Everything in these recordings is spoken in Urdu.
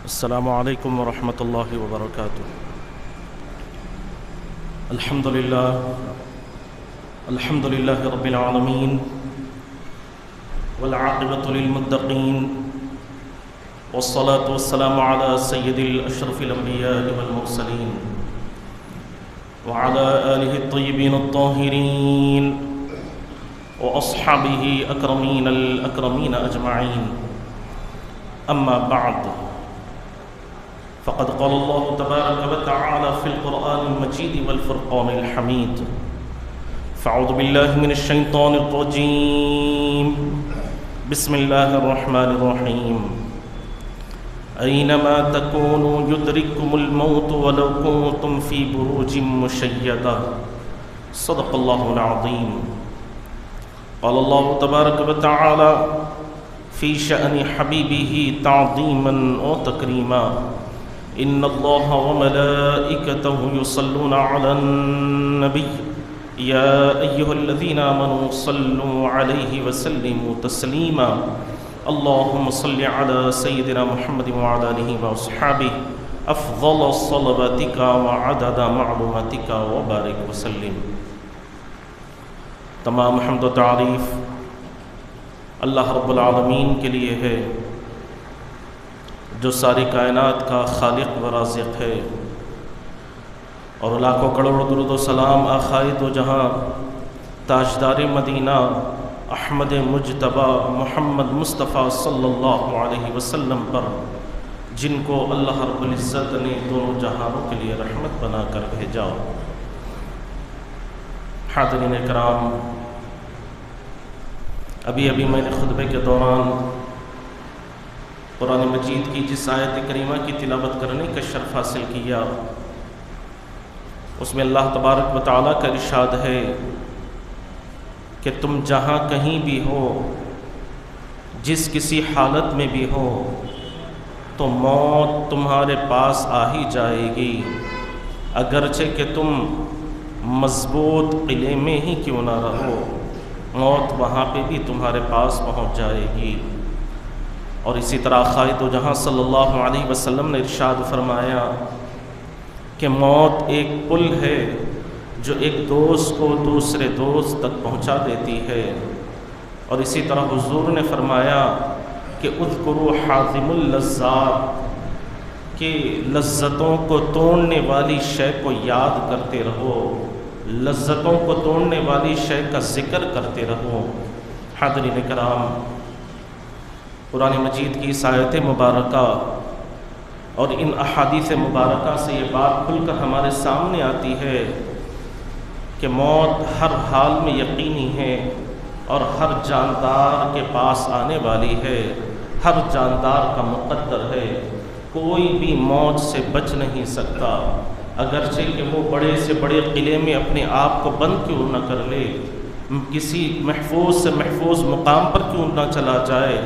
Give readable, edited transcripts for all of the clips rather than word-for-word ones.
السلام علیکم ورحمۃ اللہ وبرکاتہ۔ الحمد للہ رب العالمین والعاقبۃ للمتقین والصلاة والسلام علی سید الاشرف الانبیاء والمرسلین وعلى آلہ الطیبین الطاہرین واصحابہ اکرمین الاکرمین اجمعین، اما بعد، فقد قال الله تبارك وتعالى في القرآن المجيد والفرقان الحميد، فأعوذ بالله من الشيطان الرجيم، بسم الله الرحمن الرحيم، أينما تكونوا يدرككم الموت ولو كنتم في بروج مشيدة، صدق الله العظيم۔ قال الله تبارك وتعالى في شأن حبيبه تعظيما وتكريما، إن الله وملائكته يصلون على النبي يا أيها الذين آمنوا صلوا عليه وسلموا تسليما، اللهم صل على سيدنا محمد وعلى آله وأصحابه أفضل صلواتك وعدد معلوماتك وبارك وسلم۔ تمام حمد و تعریف اللہ رب العالمین کے لیے ہے، جو ساری کائنات کا خالق و رازق ہے، اور لاکھوں کروڑ درود و سلام آخائے دو جہاں تاجدار مدینہ احمد مجتبی محمد مصطفیٰ صلی اللہ علیہ وسلم پر، جن کو اللہ رب العزت نے دونوں جہانوں کے لیے رحمت بنا کر بھیجا۔ حاضرین کرام، ابھی میں نے خطبے کے دوران قرآن مجید کی جس آیت کریمہ کی تلاوت کرنے کا شرف حاصل کیا، اس میں اللہ تبارک و تعالیٰ کا ارشاد ہے کہ تم جہاں کہیں بھی ہو، جس کسی حالت میں بھی ہو، تو موت تمہارے پاس آ ہی جائے گی، اگرچہ کہ تم مضبوط قلعے میں ہی کیوں نہ رہو، موت وہاں پہ بھی تمہارے پاس پہنچ جائے گی۔ اور اسی طرح خالق و جہاں صلی اللہ علیہ وسلم نے ارشاد فرمایا کہ موت ایک پل ہے جو ایک دوست کو دوسرے دوست تک پہنچا دیتی ہے۔ اور اسی طرح حضور نے فرمایا کہ اذکروا حازم اللذات، کہ لذتوں کو توڑنے والی شے کو یاد کرتے رہو، لذتوں کو توڑنے والی شے کا ذکر کرتے رہو۔ حاضرین کرام، قرآن مجید کی اس آیت مبارکہ اور ان احادیث مبارکہ سے یہ بات کھل کر ہمارے سامنے آتی ہے کہ موت ہر حال میں یقینی ہے اور ہر جاندار کے پاس آنے والی ہے، ہر جاندار کا مقدر ہے، کوئی بھی موت سے بچ نہیں سکتا، اگرچہ کہ وہ بڑے سے بڑے قلعے میں اپنے آپ کو بند کیوں نہ کر لے، کسی محفوظ سے محفوظ مقام پر کیوں نہ چلا جائے،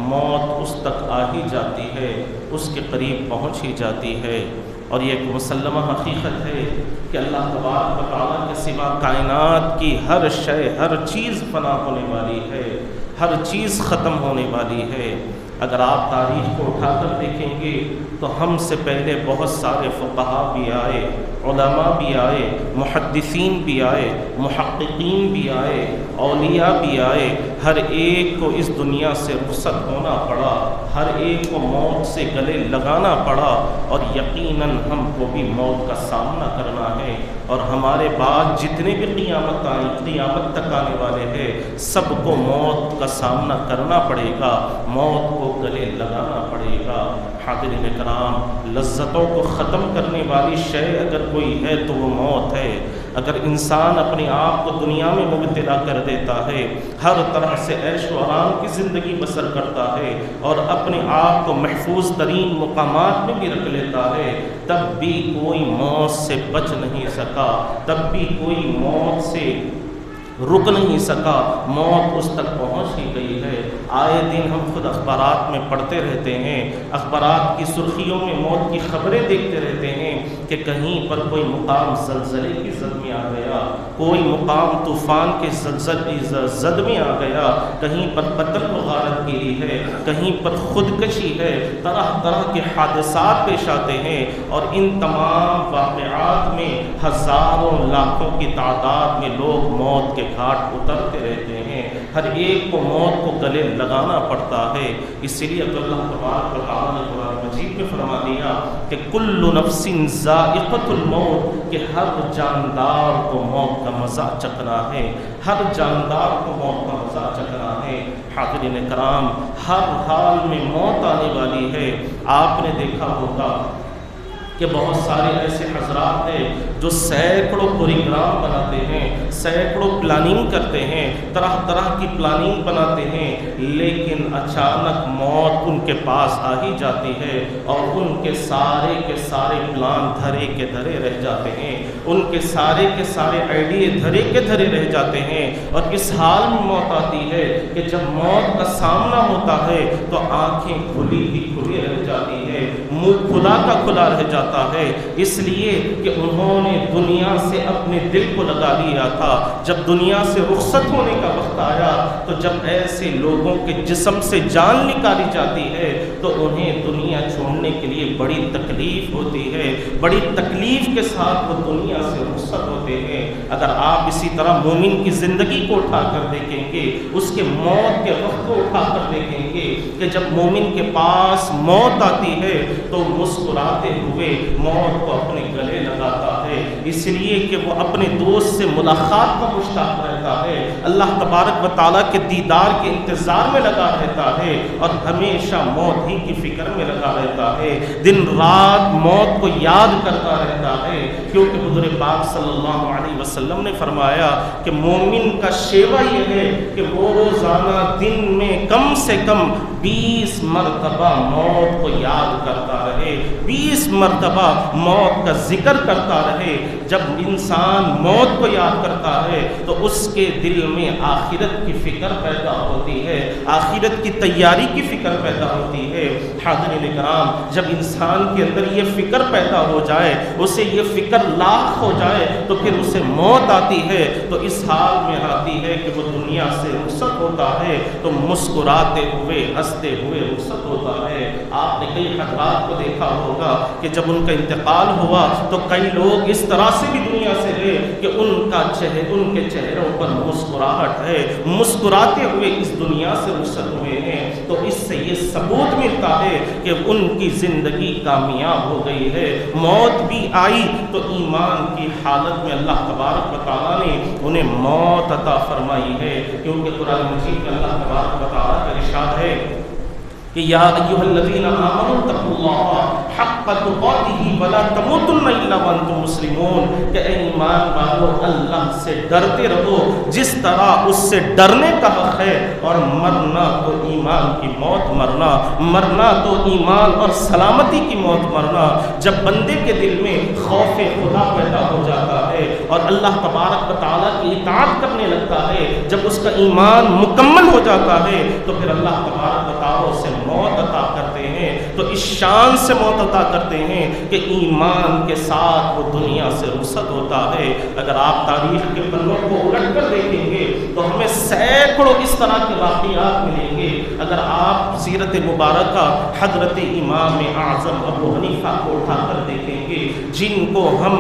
موت اس تک آ ہی جاتی ہے، اس کے قریب پہنچ ہی جاتی ہے۔ اور یہ ایک مسلمہ حقیقت ہے کہ اللہ تبارک و تعالیٰ کے سوا کائنات کی ہر شے، ہر چیز فنا ہونے والی ہے، ہر چیز ختم ہونے والی ہے۔ اگر آپ تاریخ کو اٹھا کر دیکھیں گے تو ہم سے پہلے بہت سارے فقہاء بھی آئے، علماء بھی آئے، محدثین بھی آئے، محققین بھی آئے، اولیاء بھی آئے، ہر ایک کو اس دنیا سے رخصت ہونا پڑا، ہر ایک کو موت سے گلے لگانا پڑا، اور یقیناً ہم کو بھی موت کا سامنا کرنا ہے۔ اور ہمارے بعد جتنے بھی قیامت تک آنے والے ہیں، سب کو موت کا سامنا کرنا پڑے گا، موت کو گلے لگانا پڑے گا۔ حاضرین کرام، لذتوں کو ختم کرنے والی شے اگر کوئی ہے تو وہ موت ہے۔ اگر انسان اپنے آپ کو دنیا میں مبتلا کر دیتا ہے، ہر طرح سے عیش و آرام کی زندگی بسر کرتا ہے، اور اپنے آپ کو محفوظ ترین مقامات میں بھی رکھ لیتا ہے، تب بھی کوئی موت سے بچ نہیں سکا، تب بھی کوئی موت سے رک نہیں سکا، موت اس تک پہنچ ہی گئی ہے۔ آئے دن ہم خود اخبارات میں پڑھتے رہتے ہیں، اخبارات کی سرخیوں میں موت کی خبریں دیکھتے رہتے ہیں کہ کہیں پر کوئی مقام زلزلے کی زد میں آ گیا، کوئی مقام طوفان کے زد میں آ گیا، کہیں پر قتل و غارت گیری ہے، کہیں پر خودکشی ہے، طرح طرح کے حادثات پیش آتے ہیں، اور ان تمام واقعات میں ہزاروں لاکھوں کی تعداد میں لوگ موت کے گھاٹ اترتے رہتے ہیں۔ ہر ایک کو موت کو گلے لگانا پڑتا ہے۔ اس لیے تو اللہ تبارک و تعالیٰ نے قرآن مجید میں فرما دیا کہ کل نفس ذائقۃ الموت، کہ ہر جاندار کو موت کا مزہ چکھنا ہے، ہر جاندار کو موت کا مزہ چکھنا ہے۔ حاضرین کرام، ہر حال میں موت آنے والی ہے۔ آپ نے دیکھا ہوگا کہ بہت سارے ایسے حضرات ہیں جو سینکڑوں پروگرام بناتے ہیں، سینکڑوں پلاننگ کرتے ہیں، طرح طرح کی پلاننگ بناتے ہیں، لیکن اچانک موت ان کے پاس آ ہی جاتی ہے اور ان کے سارے پلان دھرے کے دھرے رہ جاتے ہیں، ان کے سارے آئیڈیے دھرے کے دھرے رہ جاتے ہیں۔ اور اس حال میں موت آتی ہے کہ جب موت کا سامنا ہوتا ہے تو آنکھیں کھلی ہی کھلی رہ جاتی ہے، منہ کھلا کا کھلا رہ جاتا ہے، اس لیے کہ انہوں نے دنیا سے اپنے دل کو لگا لیا تھا۔ جب دنیا سے رخصت ہونے کا وقت آیا تو جب ایسے لوگوں کے جسم سے جان نکالی جاتی ہے تو انہیں دنیا چھوڑنے کے لیے بڑی تکلیف ہوتی ہے، بڑی تکلیف کے ساتھ وہ دنیا سے رخصت ہوتے ہیں۔ اگر آپ اسی طرح مومن کی زندگی کو اٹھا کر دیکھیں گے، اس کے موت کے وقت کو اٹھا کر دیکھیں گے کہ جب مومن کے پاس موت آتی ہے تو مسکراتے ہوئے موت کو اپنے گلے لگاتا ہے، اس لیے کہ وہ اپنے دوست سے ملاقات کا مشتاق رہتا ہے، اللہ تبارک و تعالیٰ کے دیدار کے انتظار میں لگا رہتا ہے، اور ہمیشہ موت ہی کی فکر میں لگا رہتا ہے، دن رات موت کو یاد کرتا رہتا ہے، کیونکہ حضور پاک صلی اللہ علیہ وسلم نے فرمایا کہ مومن کا شیوہ یہ ہے کہ وہ روزانہ دن میں کم سے کم 20 مرتبہ موت کو یاد کرتا رہے، 20 مرتبہ موت کا ذکر کرتا رہے۔ جب انسان موت کو یاد کرتا ہے تو اس کے دل میں آخرت کی فکر پیدا ہوتی ہے، آخرت کی تیاری کی فکر پیدا ہوتی ہے۔ حاضرین کرام، جب انسان کے اندر یہ فکر پیدا ہو جائے، اسے یہ فکر لاحق ہو جائے تو پھر اسے موت آتی ہے تو اس حال میں آتی ہے کہ وہ دنیا سے رخصت ہوتا ہے تو مسکراتے ہوئے ہنستے ہوئے رخصت ہوتا ہے۔ آپ نے کئی حضرات کو دیکھا ہوگا کہ جب ان کا انتقال ہوا تو کئی لوگ اس طرح سے بھی دنیا سے گئے کہ ان کے چہروں پر مسکراہٹ ہے، مسکراتے ہوئے اس دنیا سے رخصت ہوئے ہیں، تو اس سے یہ ثبوت ملتا ہے کہ ان کی زندگی کامیاب ہو گئی ہے۔ موت بھی آئی تو ایمان کی حالت میں اللہ تبارک و تعالیٰ نے انہیں موت عطا فرمائی ہے، کیونکہ قرآن مجید میں اللہ تبارک و تعالیٰ کا ارشاد ہے کہ یا ایھا الذین آمنوا اتقوا اللہ حق تقاتہ ولا تموتن الا وانتم مسلمون، کہ اے ایمان والو اللہ سے ڈرتے رہو جس طرح اس سے ڈرنے کا حق ہے، اور مرنا تو ایمان کی موت مرنا، مرنا تو ایمان اور سلامتی کی موت مرنا۔ جب بندے کے دل میں خوف خدا پیدا ہو جاتا ہے اور اللہ تبارک و تعالیٰ کی اطاعت کرنے لگتا ہے، جب اس کا ایمان مکمل ہو جاتا ہے تو پھر اللہ تبارک و تعالیٰ سے موت عطا کرتے ہیں، تو اس شان سے موت عطا کرتے ہیں کہ ایمان کے ساتھ وہ دنیا سے رخصت ہوتا ہے۔ اگر آپ تاریخ کے پنوں کو الٹ کر دیکھیں گے تو ہمیں سینکڑوں اس طرح کے واقعات ملیں گے۔ اگر آپ سیرت مبارکہ حضرت امام اعظم ابو حنیفہ کو اٹھا کر دیکھیں گے، جن کو ہم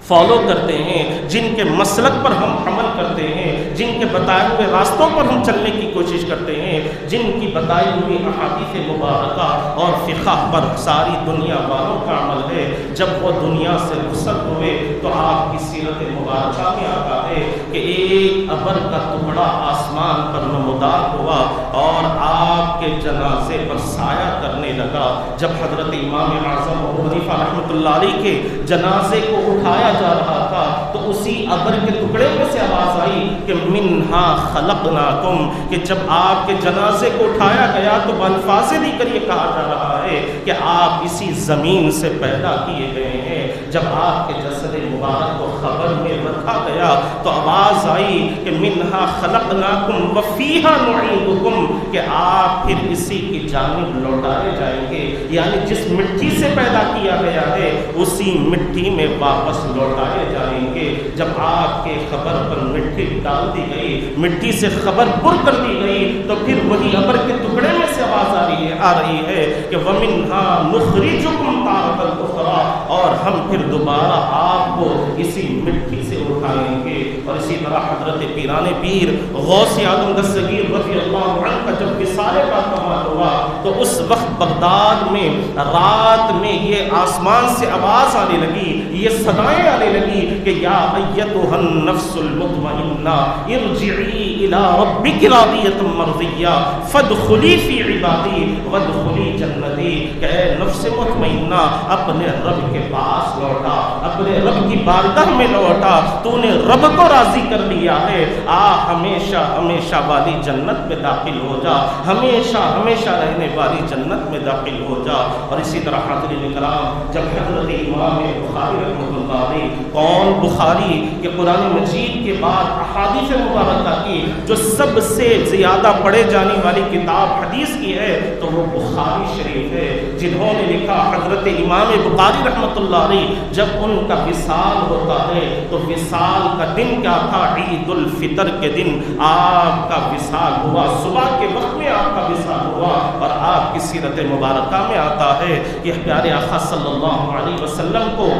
فالو کرتے ہیں، جن کے مسلک پر ہم عمل کرتے ہیں، جن کے بتائے ہوئے راستوں پر ہم چلنے کی کوشش کرتے ہیں، جن کی بتائی ہوئی احادیث مبارکہ اور فقہ پر ساری دنیا والوں کا عمل ہے، جب وہ دنیا سے رخصت ہوئے تو آپ کی سیرت مبارکہ میں آتا ہے کہ ایک ابر کا ٹکڑا آسمان پر نمودار ہوا اور آپ کے جنازے پر سایہ کرنے لگا۔ جب حضرت امام اعظم ابو حنیفہ رحمۃ اللہ علیہ کے جنازے کو اٹھایا جا رہا تھا تو اسی ابر کے ٹکڑے میں سے آواز آئی کہ منہا خلقناکم، کہ جب آپ کے جنازے کو اٹھایا گیا تو بالفاظ دی کر یہ کہا جا رہا ہے کہ آپ آپ اسی زمین سے پیدا کیے گئے ہیں۔ جب آپ کے جسد مبارک کو خبر میں رکھا گیا تو آواز آئی کہ منہا خلقناکم وفیہا نعیدکم، کہ آپ پھر اسی کی جانب لوٹائے جائیں گے، یعنی جس مٹی سے پیدا کیا گیا ہے اسی مٹی میں واپس لوٹائے جائیں گے۔ جب آپ کے خبر پر مٹی ڈال دی گئی، مٹی سے خبر پر کر دی گئی، تو پھر وہی ابر کے ٹکڑے میں سے آواز آ رہی ہے کہ وَمِنْهَا نُخْرِجُكُمْ تَارَةً أُخْرَىٰ، اور ہم پھر دوبارہ آپ کو اسی مٹی سے اٹھائیں گے۔ اور اسی طرح حضرت پیران پیر غوث اعظم دستگیر رضی اللہ عنہ کا جب وصال پاک ہوا تو اس وقت بغداد میں رات میں یہ آسمان سے آواز آنے لگی، یہ صدائیں آنے لگی کہ یا ایتھا النفس المطمئنہ ارجعی الی ربک راضیۃ مرضیہ فادخلی فی عبادی وادخلی جنتی، کہ اے نفس مطمئنہ اپنے رب کے پاس لوٹا، اپنے رب کی بارگاہ میں لوٹا، تو نے رب کو راضی کر لیا ہے، ہمیشہ ہمیشہ والی جنت میں داخل ہو جا، ہمیشہ ہمیشہ رہنے والی جنت میں داخل ہو جا۔ اور اسی طرح حاضرین کرام، جب حضرت امام بخاری رحمۃ اللہ علیہ، کون بخاری کہ قرآن مجید کے بعد احادیث مبارکہ کی جو سب سے زیادہ پڑھے جانے والی کتاب حدیث کی ہے تو وہ بخاری شریف ہے، جنہوں نے لکھا حضرت امام بخاری رحمۃ اللہ علیہ جب ان کا وصال ہوتا ہے تو وصال کا دن کیا تھا؟ عید الفطر کے دن آپ کا وصال ہوا، صبح کے وقت میں آپ کا وصال ہوا، اور آپ کی سیرت مبارکہ میں آتا ہے کہ پیارے آقا صلی اللہ علیہ وسلم کو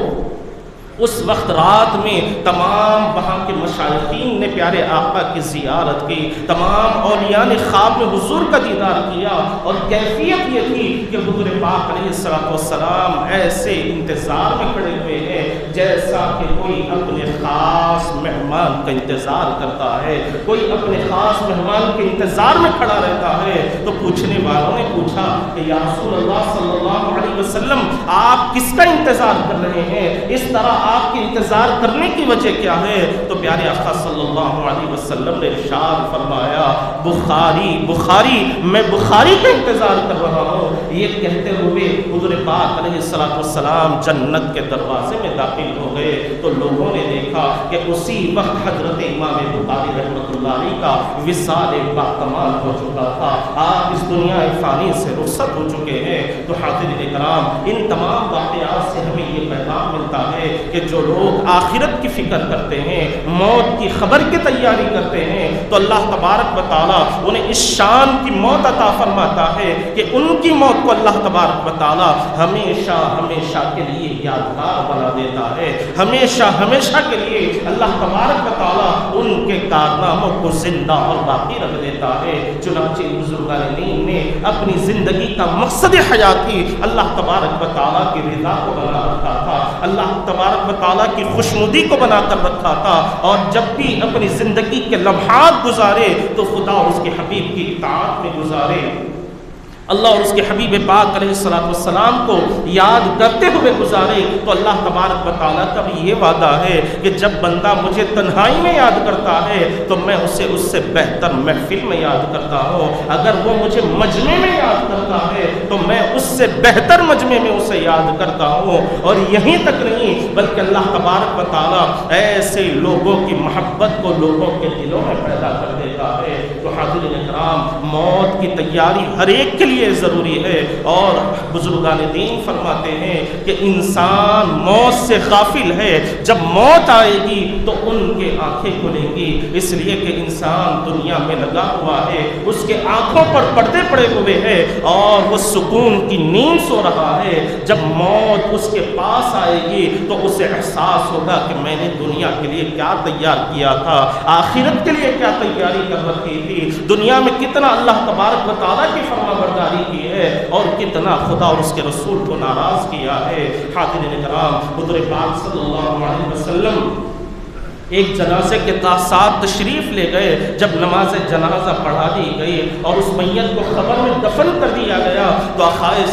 اس وقت رات میں تمام وہاں کے مشائخین نے پیارے آقا کی زیارت کی، تمام اولیاء نے خواب میں حضور کا دیدار کیا، اور کیفیت یہ تھی کہ حضور پاک علیہ السلام ایسے انتظار میں کھڑے ہوئے ہیں جیسا کہ کوئی اپنے خاص مہمان کا انتظار کرتا ہے، کوئی اپنے خاص مہمان کے انتظار میں کھڑا رہتا ہے۔ تو پوچھنے والوں نے پوچھا کہ یا رسول اللہ صلی اللہ علیہ وسلم آپ کس کا انتظار کر رہے ہیں؟ اس طرح آپ کے انتظار کرنے کی وجہ کیا ہے؟ تو پیارے آقا صلی اللہ علیہ وسلم نے ارشاد فرمایا بخاری بخاری، میں بخاری کا انتظار کر رہا ہوں۔ یہ کہتے ہوئے حضور پاک علیہ السلام جنت کے دروازے میں داخل ہو گئے تو لوگوں نے دیکھا کہ اسی وقت حضرت امام بخاری رحمۃ اللہ علیہ کا وصال باکمال ہو چکا تھا، آپ اس دنیا فانی سے رخصت ہو چکے ہیں۔ تو حاضرین کرام، ان تمام واقعات سے ہمیں یہ پیغام ملتا ہے کہ جو لوگ آخرت کی فکر کرتے ہیں، موت کی خبر کی تیاری کرتے ہیں، تو اللہ تبارک و تعالیٰ انہیں اس شان کی موت عطا فرماتا ہے کہ ان کی موت کو اللہ تبارک و تعالیٰ ہمیشہ ہمیشہ کے لیے یادگار بنا دیتا ہے، ہمیشہ ہمیشہ کے لیے اللہ تبارک و تعالیٰ ان کے کارناموں کو زندہ اور باقی رکھ دیتا ہے۔ چنانچہ بزرگان دین نے اپنی زندگی کا مقصد حیاتی اللہ تبارک و تعالیٰ کی رضا کو بنا رکھا تھا، اللہ تبارک و تعالیٰ کی خوشنودی کو بنا کر رکھا تھا، اور جب بھی اپنی زندگی کے لمحات گزارے تو خدا اور اس کے حبیب کی اطاعت میں گزارے، اللہ اور اس کے حبیب پاک علیہ السلام کو یاد کرتے ہوئے گزارے۔ تو اللہ تبارک و تعالیٰ کا بھی یہ وعدہ ہے کہ جب بندہ مجھے تنہائی میں یاد کرتا ہے تو میں اسے اس سے بہتر محفل میں یاد کرتا ہوں، اگر وہ مجھے مجمع میں یاد کرتا ہے تو میں اس سے بہتر مجمع میں اسے یاد کرتا ہوں۔ اور یہیں تک نہیں بلکہ اللہ تبارک و تعالیٰ ایسے لوگوں کی محبت کو لوگوں کے دلوں میں پیدا کر دیتا ہے۔ تو حاضرین کرام، موت کی تیاری ہر ایک کے لیے ضروری ہے، اور بزرگان دین فرماتے ہیں کہ انسان موت سے غافل ہے، جب موت آئے گی تو ان کے آنکھیں کھلیں گی، اس لیے کہ انسان دنیا میں لگا ہوا ہے، اس کے آنکھوں پر پردے پڑے ہوئے ہیں اور وہ سکون کی نیند سو رہا ہے۔ جب موت اس کے پاس آئے گی تو اسے احساس ہوگا کہ میں نے دنیا کے لیے کیا تیار کیا تھا، آخرت کے لیے کیا تیاری کر رکھی تھی، دنیا میں کتنا اللہ تبارک و تعالیٰ کی فرما برداری کی ہے اور کتنا خدا اور اس کے رسول کو ناراض کیا ہے۔ حاضرین کرام، حضور پاک صلی اللہ علیہ وسلم ایک جنازے کے ساتھ تشریف لے گئے. جب نماز جنازہ پڑھا دی گئی اور اس میت کو قبر میں دفن کر دیا گیا تو آقائے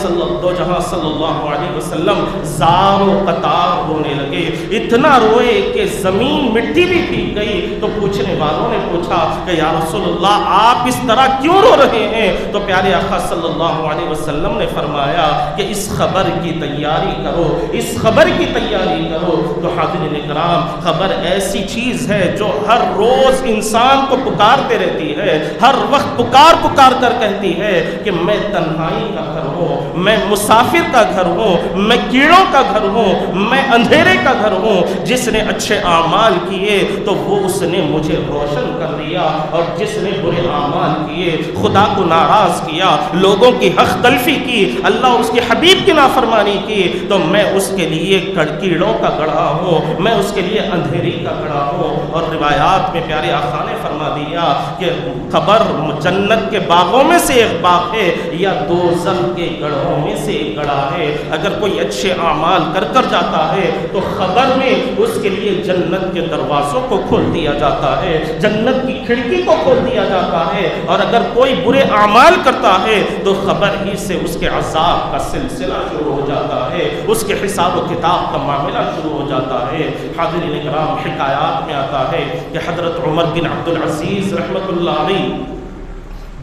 دو جہاں صلی اللہ علیہ وسلم زار و قطار رونے لگے. اتنا روئے کہ زمین مٹی بھی بھیگ گئی. تو پوچھنے والوں نے پوچھا کہ یا رسول اللہ آپ اس طرح کیوں رو رہے ہیں؟ تو پیارے آقا صلی اللہ علیہ وسلم نے فرمایا کہ اس خبر کی تیاری کرو، اس خبر کی تیاری کرو. تو حاضرین کرام، خبر ایسی چیز ہے جو ہر روز انسان کو پکارتے رہتی ہے، ہر وقت پکار کر کہتی ہے کہ میں تنہائی کا گھر ہوں، میں مسافر کا گھر ہوں، میں کیڑوں کا گھر ہوں، میں اندھیرے کا گھر ہوں. جس نے اچھے اعمال کیے تو وہ اس نے مجھے روشن کر دیا، اور جس نے برے اعمال کیے، خدا کو ناراض کیا، لوگوں کی حق تلفی کی، اللہ اور اس کے حبیب کی نافرمانی کی، تو میں اس کے لیے کیڑوں کا گڑھا ہوں، میں اس کے لیے اندھیری کا گڑھا ہوں. اور روایات میں پیارے آقا نے فرما دیا کہ قبر جنت کے باغوں میں سے ایک باغ ہے یا دوزخ کے گڑھوں میں سے ایک گڑھا ہے. اگر کوئی اچھے اعمال کر جاتا ہے تو خبر میں اس کے لیے جنت کے دروازوں کو کھول دیا جاتا ہے، جنت کی کھڑکی کو کھول دیا جاتا ہے. اور اگر کوئی برے اعمال کرتا ہے تو خبر ہی سے اس کے عذاب کا سلسلہ شروع ہو جاتا ہے، اس کے حساب و کتاب کا معاملہ شروع ہو جاتا ہے. حاضرین کرام، حکایات میں آتا ہے کہ حضرت عمر بن عبد العزیز رحمۃ اللہ علیہ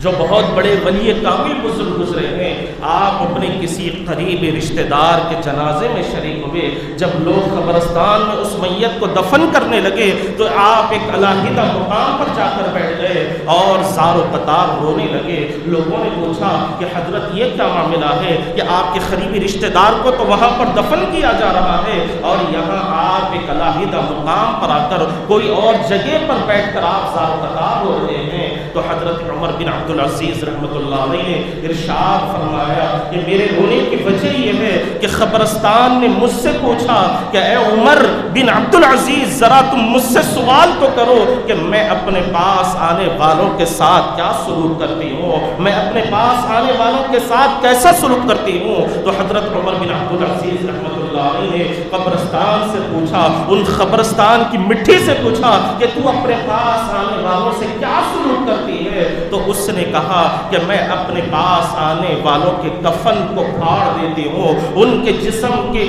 جو بہت بڑے ولی کامل بزرگ گزرے ہیں، آپ اپنے کسی قریبی رشتہ دار کے جنازے میں شریک ہوئے. جب لوگ قبرستان میں اس میت کو دفن کرنے لگے تو آپ ایک علیحدہ مقام پر جا کر بیٹھ گئے اور زار و قطار رونے لگے. لوگوں نے پوچھا کہ حضرت یہ کیا معاملہ ہے کہ آپ کے قریبی رشتہ دار کو تو وہاں پر دفن کیا جا رہا ہے اور یہاں آپ ایک علیحدہ مقام پر آ کر کوئی اور جگہ پر بیٹھ کر آپ زار و قطار رو رہے ہیں؟ تو حضرت عمر بن عبد العزیز رحمۃ اللہ علیہ نے ارشاد فرمایا کہ میرے رونے کی وجہ یہ ہے کہ قبرستان نے مجھ سے پوچھا کہ اے عمر بن عبد العزیز، ذرا تم مجھ سے سوال تو کرو کہ میں اپنے پاس آنے والوں کے ساتھ کیا سلوک کرتی ہوں، میں اپنے پاس آنے والوں کے ساتھ کیسا سلوک کرتی ہوں. تو حضرت عمر بن عبد العزیز رحمۃ اللہ علیہ نے قبرستان سے پوچھا، ان قبرستان کی مٹی سے پوچھا کہ تو اپنے پاس آنے والوں سے کیا سلوک کرتی ہے؟ تو اس نے کہا کہ میں اپنے پاس آنے والوں کے کفن کو پھاڑ دیتی ہوں، ان کے جسم کے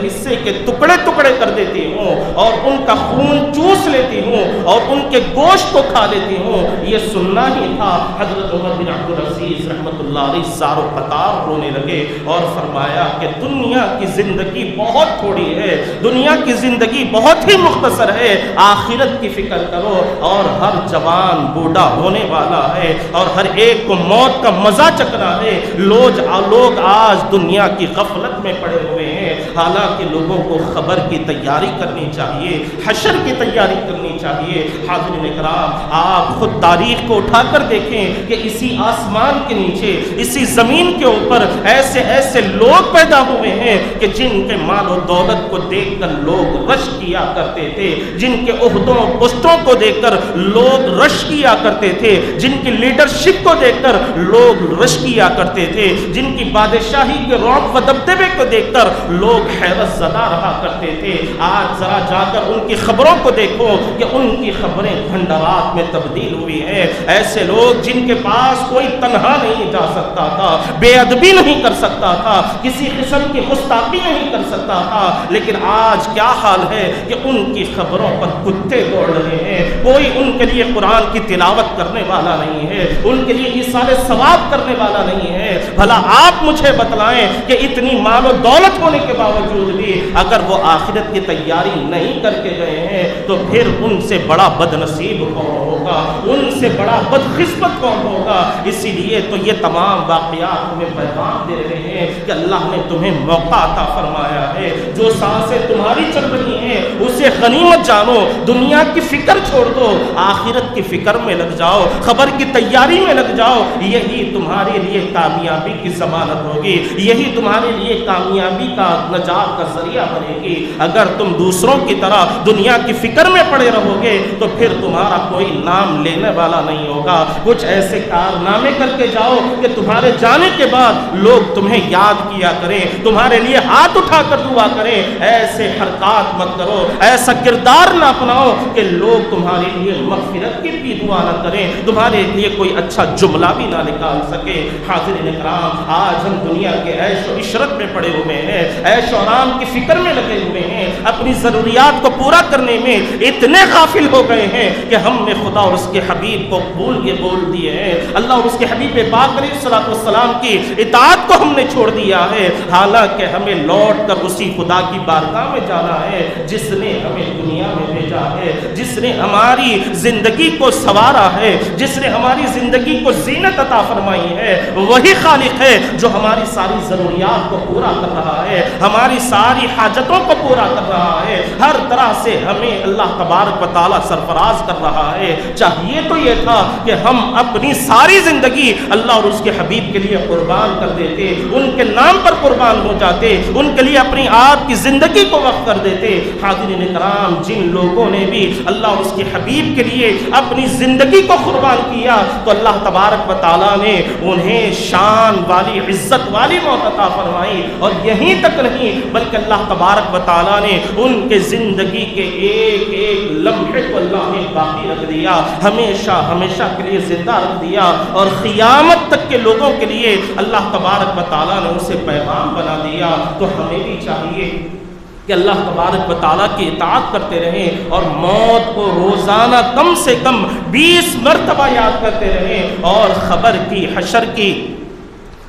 حصے کے ٹکڑے ٹکڑے کر دیتی ہوں اور ان کا خون چوس لیتی ہوں اور ان کے گوشت کو کھا لیتی ہوں. یہ سننا ہی تھا. حضرت عمر بن عبد العزیز رحمۃ اللہ علیہ زار و قطار رونے لگے اور فرمایا کہ دنیا کی زندگی بہت تھوڑی ہے، دنیا کی زندگی بہت ہی مختصر ہے، آخرت کی فکر کرو. اور ہر جوان بوڑھا ہونے والا ہے اور ہر ایک کو موت کا مزہ چکنا ہے. لوگ آج دنیا کی غفلت میں پڑے ہوئے ہیں، حالانکہ لوگوں کو خبر کی تیاری کرنی چاہیے، حشر کی تیاری کرنی چاہیے. حاضرین کرام، آپ خود تاریخ کو اٹھا کر دیکھیں کہ اسی آسمان کے نیچے، اسی زمین کے اوپر ایسے ایسے لوگ پیدا ہوئے ہیں کہ جن کے مال و دولت کو دیکھ کر لوگ رش کیا کرتے تھے، جن کے عہدوں پوسٹوں کو دیکھ کر لوگ رش کیا کرتے تھے، جن کی لیڈرشپ کو دیکھ کر لوگ رش کیا کرتے تھے، جن کی بادشاہی کے رعب و دبدبے کو دیکھ کر لوگ حیرت زدہ رہا کرتے تھے. آج ذرا جا کر ان کی خبروں کو دیکھو کہ ان کی خبریں کھنڈرات میں تبدیل ہوئی ہیں. ایسے لوگ جن کے پاس کوئی تنہا نہیں جا سکتا تھا، بے ادبی نہیں کر سکتا تھا، کسی قسم کی گستاخی نہیں کر سکتا تھا، لیکن آج کیا حال ہے کہ ان کی خبروں پر کتے دوڑ رہے ہیں. کوئی ان کے لیے قرآن کی تلاوت کرنے والا نہیں ہے، ان کے لیے ایصال ثواب کرنے والا نہیں ہے. بھلا آپ مجھے بتلائیں کہ اتنی مال و دولت ہونے کے باوجود بھی اگر وہ آخرت کی تیاری نہیں کر کے گئے ہیں تو پھر ان سے بڑا بد نصیب کون ہوگا، ان سے بڑا بدقسمت کون ہوگا. اسی لیے تو یہ تمام واقعات ہمیں پیغام دے رہے ہیں کہ اللہ نے تمہیں موقع عطا فرمایا ہے. جو سانسیں تمہاری چل رہی ہیں اسے غنیمت جانو، دنیا کی فکر چھوڑ دو، آخرت کی فکر میں لگ جاؤ، خبر کی تیاری میں لگ جاؤ. یہی تمہارے لیے کامیابی کی ضمانت ہوگی، یہی تمہارے لیے کامیابی کا نجات کا ذریعہ بنے گی۔ اگر تم دوسروں کی طرح دنیا کی فکر میں پڑے رہو گے تو پھر تمہارا کوئی نام لینے والا نہیں ہوگا۔ کچھ ایسے کارنامے کر کے جاؤ کہ تمہارے جانے کے بعد لوگ تمہیں یاد کیا کریں، تمہارے لیے ہاتھ اٹھا کر دعا کریں۔ ایسے حرکات مت کرو، ایسا کردار نہ اپناؤ کہ لوگ تمہارے لیے مغفرت کی بھی دعا نہ کریں، تمہارے لیے کوئی اچھا جملہ بھی نہ نکال سکے۔ حاضرین کرام، آج ہم دنیا کے عیش و عشرت میں پڑے ہوئے ہیں، عیش و آرام کی فکر میں لگے ہوئے ہیں، اپنی ضروریات کو پورا کرنے میں اتنے غافل ہو گئے ہیں کہ ہم نے خدا اور اس کے حبیب کو بول دیے ہیں۔ اللہ اور اس کے حبیب پاک علیہ الصلوۃ والسلام کی اطاعت کو ہم نے چھوڑ دیا ہے، حالانکہ ہمیں لوٹ کر اسی خدا کی بارگاہ میں جانا ہے جس نے ہمیں دنیا میں بھیجا ہے، جس نے ہماری زندگی کو سنوارا ہے، جس نے ہماری زندگی کو زینت عطا فرمائی ہے۔ وہی خالق ہے جو ہماری ساری ضروریات کو پورا کر رہا ہے، ہماری ساری حاجتوں کو پورا کر رہا ہے، ہر طرح سے ہمیں اللہ تبارک و تعالیٰ سرفراز کر رہا ہے۔ چاہیے تو یہ تھا کہ ہم اپنی ساری زندگی اللہ اور اس کے حبیب کے لیے قربان کر دیتے، ان کے نام پر قربان ہو جاتے، ان کے لیے اپنی آپ کی زندگی کو وقف کر دیتے۔ حاضرین کرام، جن لوگوں نے بھی اللہ اور اس کے حبیب کے لیے اپنی زندگی کو قربان کیا تو اللہ تبارک و تعالیٰ نے انہیں شان والی، عزت والی موت عطا فرمائی۔ اور یہیں تک نہیں بلکہ اللہ تبارک و تعالیٰ نے ان کے زندگی کے ایک ایک لمحے کو اللہ نے باقی رکھ دیا، ہمیشہ ہمیشہ کے لیے زندہ رکھ دیا، اور قیامت تک کے لوگوں کے لیے اللہ تبارک و تعالیٰ نے اسے پیغام بنا دیا۔ تو ہمیں بھی چاہیے کہ اللہ تبارک و تعالیٰ کی اطاعت کرتے رہیں اور موت کو روزانہ کم سے کم 20 مرتبہ یاد کرتے رہیں، اور خبر کی، حشر کی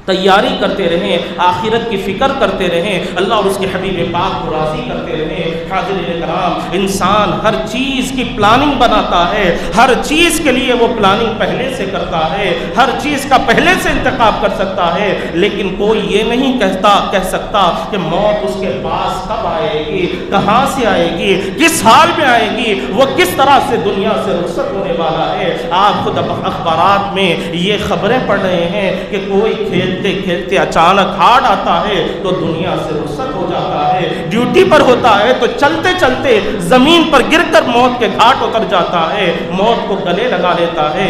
تیاری کرتے رہیں، آخرت کی فکر کرتے رہیں، اللہ اور اس کے حبیب پاک کو راضی کرتے رہیں۔ حاضرین کرام، انسان ہر چیز کی پلاننگ بناتا ہے، ہر چیز کے لیے وہ پلاننگ پہلے سے کرتا ہے، ہر چیز کا پہلے سے انتخاب کر سکتا ہے، لیکن کوئی یہ نہیں کہہ سکتا کہ موت اس کے پاس کب آئے گی، کہاں سے آئے گی، کس حال میں آئے گی، وہ کس طرح سے دنیا سے رخصت ہونے والا ہے۔ آپ خود اخبارات میں یہ خبریں پڑھ رہے ہیں کہ کوئی کھیلتے کھیلتے اچانک ہارٹ آتا ہے تو دنیا سے رخصت ہو جاتا ہے، ڈیوٹی پر ہوتا ہے تو چلتے چلتے زمین پر گر کر موت کے گھاٹ اتر جاتا ہے، موت کو گلے لگا لیتا ہے۔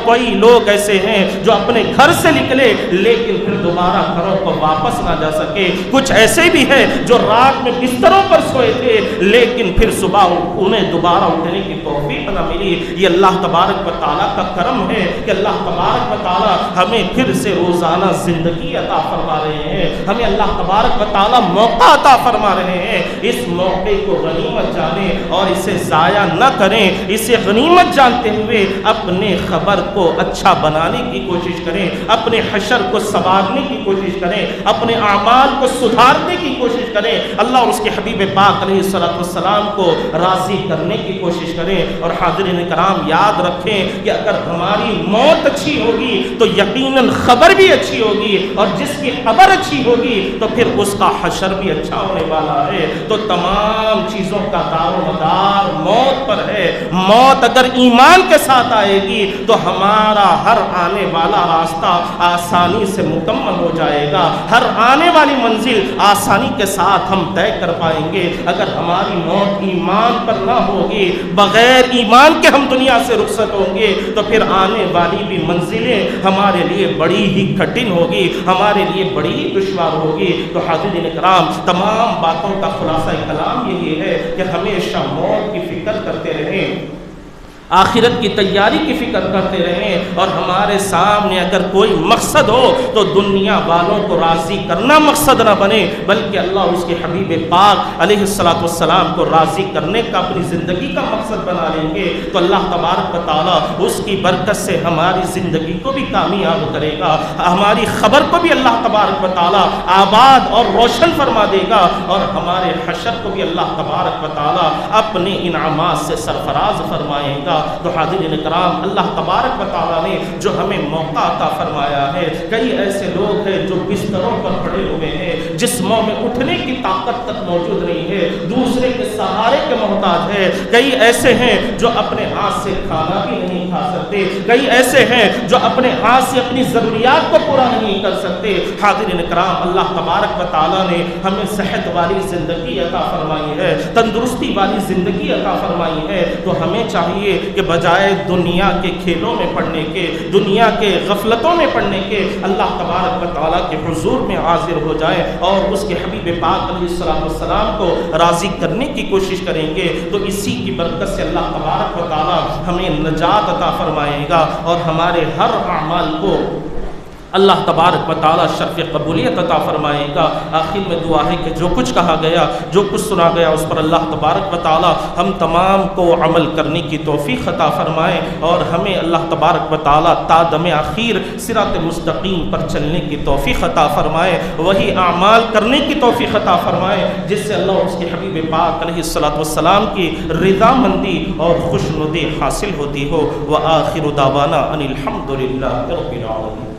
کوئی لوگ ایسے ہیں جو اپنے گھر سے نکلے لیکن پھر دوبارہ گھروں کو واپس نہ جا سکے، کچھ ایسے بھی ہیں جو رات میں بستروں پر سوئے تھے لیکن پھر صبح انہیں دوبارہ اٹھنے کی توفیق نہ ملی۔ یہ اللہ تبارک و تعالیٰ کا کرم ہے کہ اللہ تبارک و تعالیٰ ہمیں پھر سے روزانہ زندگی عطا فرما رہے ہیں، ہمیں اللہ تبارک و تعالیٰ موقع عطا فرما رہے ہیں۔ اس موقع کو غنیمت جانیں اور اسے ضائع نہ کریں، اسے غنیمت جانتے ہوئے اپنے خبر کو اچھا بنانے کی کوشش کریں، اپنے حشر کو سنوارنے کی کوشش کریں، اپنے اعمال کو سدھارنے کی کوشش کریں، اللہ اور اس کے حبیب پاک علیہ السلام کو راضی کرنے کی کوشش کریں۔ اور حاضرین کرام، یاد رکھیں کہ اگر ہماری موت اچھی ہوگی تو یقیناً خبر بھی اچھی ہوگی، اور جس کی خبر اچھی ہوگی تو پھر اس کا حشر بھی اچھا ہونے والا ہے۔ تو تمام چیزوں کا دار و مدار موت پر ہے۔ موت اگر ایمان کے ساتھ آئے گی تو ہمارا ہر آنے والا راستہ آسانی سے مکمل ہو جائے گا، ہر آنے والی منزل آسانی کے ساتھ ہم طے کر پائیں گے۔ اگر ہماری موت ایمان پر نہ ہوگی، بغیر ایمان کے ہم دنیا سے رخصت ہوں گے تو پھر آنے والی بھی منزلیں ہمارے لیے بڑی ہی کٹھن ہوگی، ہمارے لیے بڑی ہی دشوار ہوگی۔ تو حاضرین کرام، تمام باتوں کا خلاصہ کلام یہی ہے کہ ہمیشہ موت کی فکر کرتے رہیں، آخرت کی تیاری کی فکر کرتے رہیں، اور ہمارے سامنے اگر کوئی مقصد ہو تو دنیا والوں کو راضی کرنا مقصد نہ بنے، بلکہ اللہ اور اس کے حبیب پاک علیہ السلام کو راضی کرنے کا اپنی زندگی کا مقصد بنا لیں گے تو اللہ تبارک و تعالیٰ اس کی برکت سے ہماری زندگی کو بھی کامیاب کرے گا، ہماری خبر کو بھی اللہ تبارک و تعالیٰ آباد اور روشن فرما دے گا، اور ہمارے حشر کو بھی اللہ تبارک و تعالیٰ اپنے انعامات سے سرفراز فرمائے گا۔ تو حاضرین کرام، اللہ تبارک و تعالیٰ نے جو ہمیں موقع عطا فرمایا ہے، کئی ایسے لوگ ہیں جو بستروں پر پڑے ہوئے ہیں، جسموں میں اٹھنے کی طاقت تک موجود نہیں ہے، دوسرے کے سہارے کے محتاج ہے۔ کئی ایسے ہیں جو اپنے ہاتھ سے کھانا بھی نہیں کھا سکتے، کئی ایسے ہیں جو اپنے ہاتھ سے اپنی ضروریات کو پورا نہیں کر سکتے۔ حاضرین کرام، اللہ تبارک و تعالیٰ نے ہمیں صحت والی زندگی عطا فرمائی ہے، تندرستی والی زندگی عطا فرمائی ہے، تو ہمیں چاہیے کہ بجائے دنیا کے کھیلوں میں پڑنے کے، دنیا کے غفلتوں میں پڑنے کے، اللہ تبارک و تعالیٰ کے حضور میں حاضر ہو جائیں اور اس کے حبیب پاک علیہ السلام کو راضی کرنے کی کوشش کریں گے، تو اسی کی برکت سے اللہ تبارک و تعالیٰ ہمیں نجات عطا فرمائے گا اور ہمارے ہر اعمال کو اللہ تبارک و تعالیٰ شرف قبولیت عطا فرمائے گا۔ آخر میں دعا ہے کہ جو کچھ کہا گیا، جو کچھ سنا گیا، اس پر اللہ تبارک و تعالیٰ ہم تمام کو عمل کرنے کی توفیق عطا فرمائے اور ہمیں اللہ تبارک و تعالیٰ تا دم آخر صراط مستقیم پر چلنے کی توفیق عطا فرمائے، وہی اعمال کرنے کی توفیق عطا فرمائے جس سے اللہ اور اس کے حبیب پاک علیہ السلام کی رضامندی اور خوشنودی حاصل ہوتی ہو۔ وآخر دعوانا ان الحمد للہ رب العالمین۔